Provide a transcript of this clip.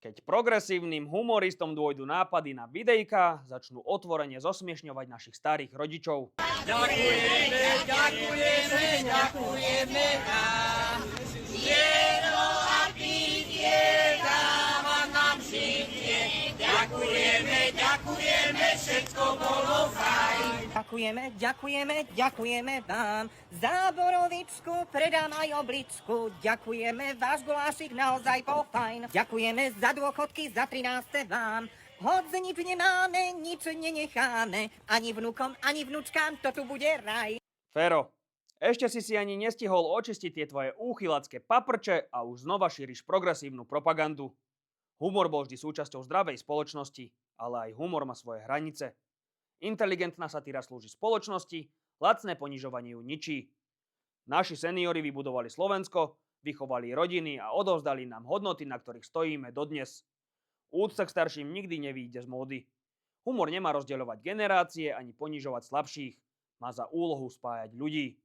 Keď progresívnym humoristom dôjdu nápady na videjka, začnú otvorene zosmiešňovať našich starých rodičov. Ďakujeme vám. Za borovičku predám aj obličku. Ďakujeme, váš gulášik naozaj bol fajn. Ďakujeme za dôchodky, za 13. vám. Hoď nič nemáme, nič nenecháme. Ani vnukom, ani vnučkám, to tu bude raj. Fero, ešte si ani nestihol očistiť tie tvoje úchylacké paprče a už znova šíriš progresívnu propagandu. Humor bol vždy súčasťou zdravej spoločnosti, ale aj humor má svoje hranice. Inteligentná satíra slúži spoločnosti, lacné ponižovanie ju ničí. Naši seniori vybudovali Slovensko, vychovali rodiny a odovzdali nám hodnoty, na ktorých stojíme dodnes. Úcta k starším nikdy nevyjde z módy. Humor nemá rozdeľovať generácie ani ponižovať slabších. Má za úlohu spájať ľudí.